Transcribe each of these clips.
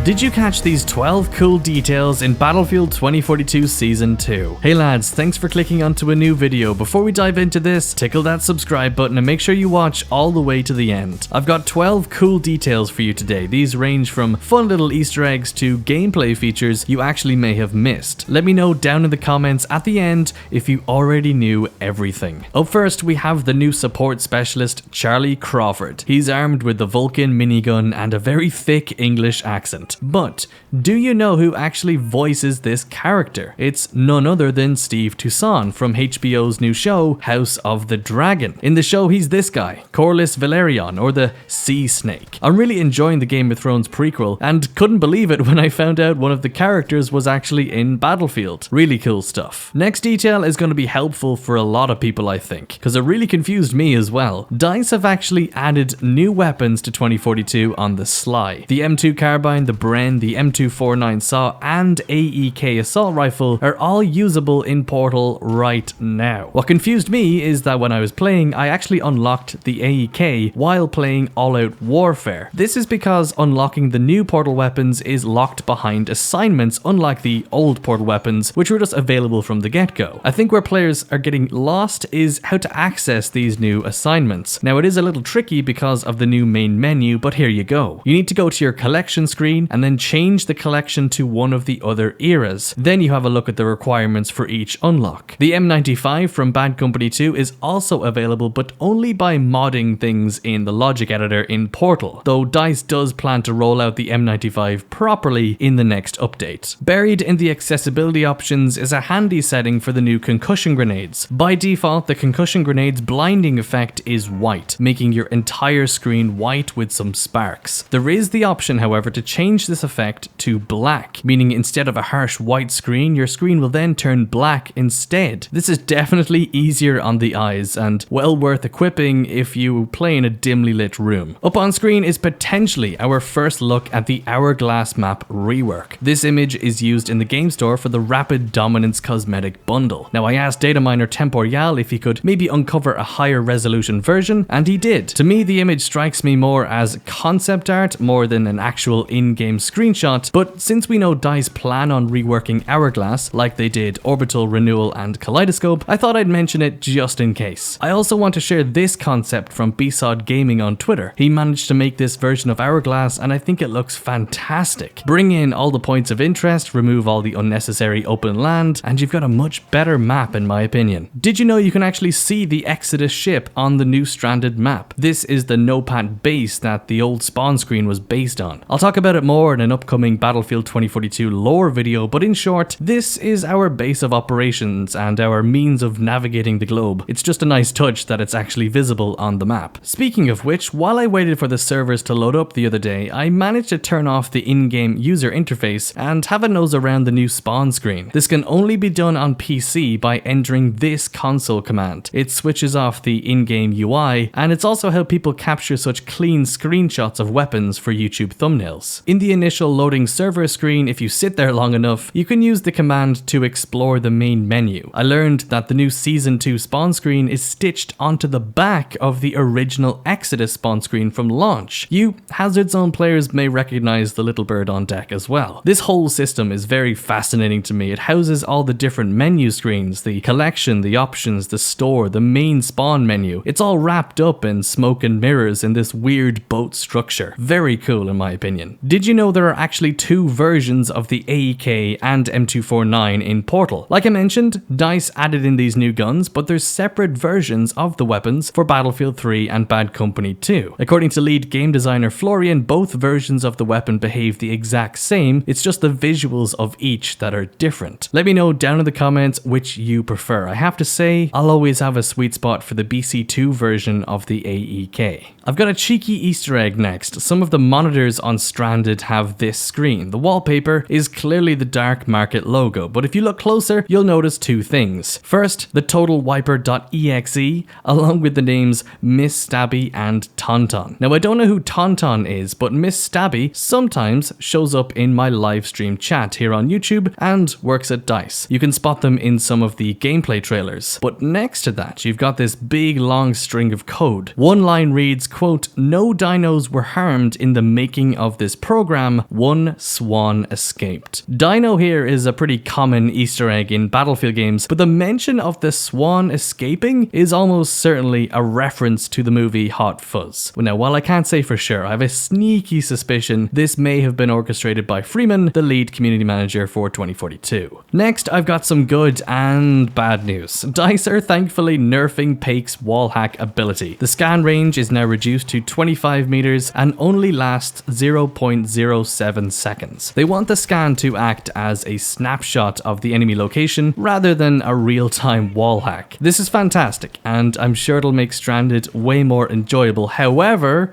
Did you catch these 12 cool details in Battlefield 2042 Season 2? Hey lads, thanks for clicking onto a new video. Before we dive into this, tickle that subscribe button and make sure you watch all the way to the end. I've got 12 cool details for you today. These range from fun little Easter eggs to gameplay features you actually may have missed. Let me know down in the comments at the end if you already knew everything. Up first, we have the new support specialist, Charlie Crawford. He's armed with the Vulcan minigun and a very thick English accent. But do you know who actually voices this character? It's none other than Steve Toussaint from HBO's new show, House of the Dragon. In the show, he's this guy, Corlys Velaryon, or the Sea Snake. I'm really enjoying the Game of Thrones prequel and couldn't believe it when I found out one of the characters was actually in Battlefield. Really cool stuff. Next detail is going to be helpful for a lot of people, I think, because it really confused me as well. DICE have actually added new weapons to 2042 on the sly. The M2 carbine, the Bren, the M249 saw, and AEK assault rifle are all usable in Portal right now. What confused me is that when I was playing, I actually unlocked the AEK while playing All Out Warfare. This is because unlocking the new Portal weapons is locked behind assignments, unlike the old Portal weapons, which were just available from the get-go. I think where players are getting lost is how to access these new assignments. Now, it is a little tricky because of the new main menu, but here you go. You need to go to your collection screen and then change the collection to one of the other eras. Then you have a look at the requirements for each unlock. The M95 from Bad Company 2 is also available, but only by modding things in the logic editor in Portal, though DICE does plan to roll out the M95 properly in the next update. Buried in the accessibility options is a handy setting for the new concussion grenades. By default, the concussion grenade's blinding effect is white, making your entire screen white with some sparks. There is the option, however, to change this effect to black, meaning instead of a harsh white screen, your screen will then turn black instead. This is definitely easier on the eyes and well worth equipping if you play in a dimly lit room. Up on screen is potentially our first look at the Hourglass map Rework. This image is used in the game store for the Rapid Dominance cosmetic bundle. Now, I asked data miner Temporeal if he could maybe uncover a higher resolution version, and he did. To me, the image strikes me more as concept art more than an actual in-game screenshot, but since we know DICE plan on reworking Hourglass like they did Orbital, Renewal and Kaleidoscope, I thought I'd mention it just in case. I also want to share this concept from BSOD Gaming on Twitter. He managed to make this version of Hourglass and I think it looks fantastic. Bring in all the points of interest, remove all the unnecessary open land, and you've got a much better map in my opinion. Did you know you can actually see the Exodus ship on the new Stranded map? This is the NOPAT base that the old spawn screen was based on. I'll talk about it more in an upcoming Battlefield 2042 lore video, but in short, this is our base of operations and our means of navigating the globe. It's just a nice touch that it's actually visible on the map. Speaking of which, while I waited for the servers to load up the other day, I managed to turn off the in-game user interface and have a nose around the new spawn screen. This can only be done on PC by entering this console command. It switches off the in-game UI, and it's also how people capture such clean screenshots of weapons for YouTube thumbnails. In the initial loading server screen, if you sit there long enough, you can use the command to explore the main menu. I learned that the new Season 2 spawn screen is stitched onto the back of the original Exodus spawn screen from launch. You Hazard Zone players may recognize the little bird on deck as well. This whole system is very fascinating to me. It houses all the different menu screens, the collection, the options, the store, the main spawn menu. It's all wrapped up in smoke and mirrors in this weird boat structure. Very cool in my opinion. Did you know there are actually two versions of the AEK and M249 in Portal? Like I mentioned, DICE added in these new guns, but there's separate versions of the weapons for Battlefield 3 and Bad Company 2. According to lead game designer Florian, both versions of the weapon behave the exact same, it's just the visuals of each that are different. Let me know down in the comments which you prefer. I have to say, I'll always have a sweet spot for the BC2 version of the AEK. I've got a cheeky Easter egg next. Some of the monitors on Stranded have this screen. The wallpaper is clearly the Dark Market logo, but if you look closer, you'll notice two things. First, the TotalWiper.exe, along with the names Miss Stabby and Tauntaun. Now, I don't know who Tauntaun is, but Miss Stabby sometimes shows up in my live stream chat here on YouTube and works at DICE. You can spot them in some of the gameplay trailers. But next to that, you've got this big long string of code. One line reads, quote, "No dinos were harmed in the making of this program hologram, one swan escaped. Dino here is a pretty common Easter egg in Battlefield games, but the mention of the swan escaping is almost certainly a reference to the movie Hot Fuzz. Now, while I can't say for sure, I have a sneaky suspicion this may have been orchestrated by Freeman, the lead community manager for 2042. Next, I've got some good and bad news. DICE are thankfully nerfing Paik's wall hack ability. The scan range is now reduced to 25 meters and only lasts 0.07 seconds. They want the scan to act as a snapshot of the enemy location rather than a real-time wall hack. This is fantastic, and I'm sure it'll make Stranded way more enjoyable. However,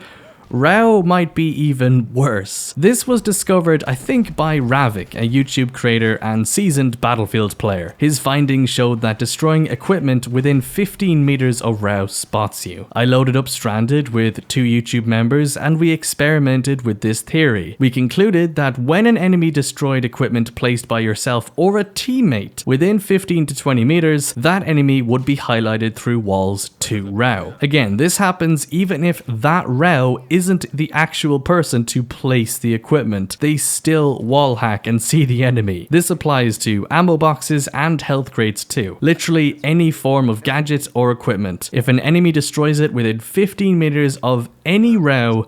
Row might be even worse. This was discovered, I think, by Ravik, a YouTube creator and seasoned Battlefield player. His findings showed that destroying equipment within 15 meters of Row spots you. I loaded up Stranded with 2 YouTube members and we experimented with this theory. We concluded that when an enemy destroyed equipment placed by yourself or a teammate within 15 to 20 meters, that enemy would be highlighted through walls to Row. Again, this happens even if that Row isn't the actual person to place the equipment. They still wall hack and see the enemy. This applies to ammo boxes and health crates too. Literally any form of gadget or equipment. If an enemy destroys it within 15 meters of any Row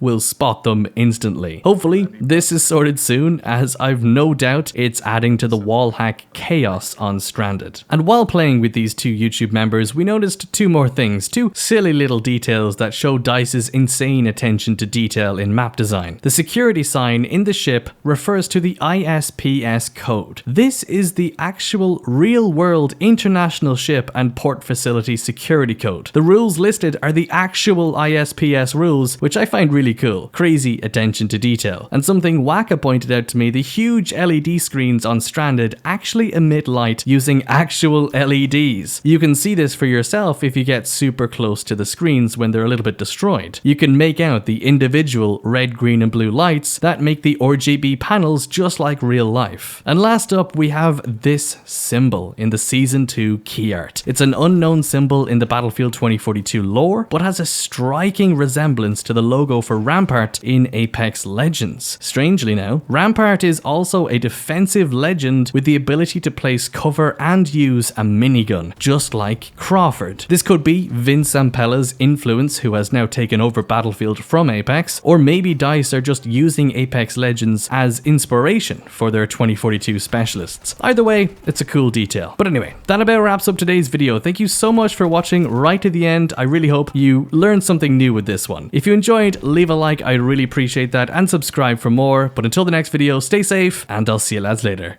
will spot them instantly. Hopefully this is sorted soon, as I've no doubt it's adding to the wall hack chaos on Stranded. And while playing with these 2 YouTube members, we noticed 2 more things, 2 silly little details that show DICE's insane attention to detail in map design. The security sign in the ship refers to the ISPS code. This is the actual real-world international ship and port facility security code. The rules listed are the actual ISPS rules, which I find really cool. Crazy attention to detail. And something Waka pointed out to me, the huge LED screens on Stranded actually emit light using actual LEDs. You can see this for yourself if you get super close to the screens when they're a little bit destroyed. You can make out the individual red, green and blue lights that make the RGB panels just like real life. And last up, we have this symbol in the Season 2 key art. It's an unknown symbol in the Battlefield 2042 lore, but has a striking resemblance to the logo for Rampart in Apex Legends. Strangely now, Rampart is also a defensive legend with the ability to place cover and use a minigun, just like Crawford. This could be Vince Zampella's influence, who has now taken over Battlefield from Apex, or maybe DICE are just using Apex Legends as inspiration for their 2042 specialists. Either way, it's a cool detail. But anyway, that about wraps up today's video. Thank you so much for watching right to the end. I really hope you learned something new with this one. If you enjoyed, leave a like, I'd really appreciate that, and subscribe for more. But until the next video, stay safe, and I'll see you lads later.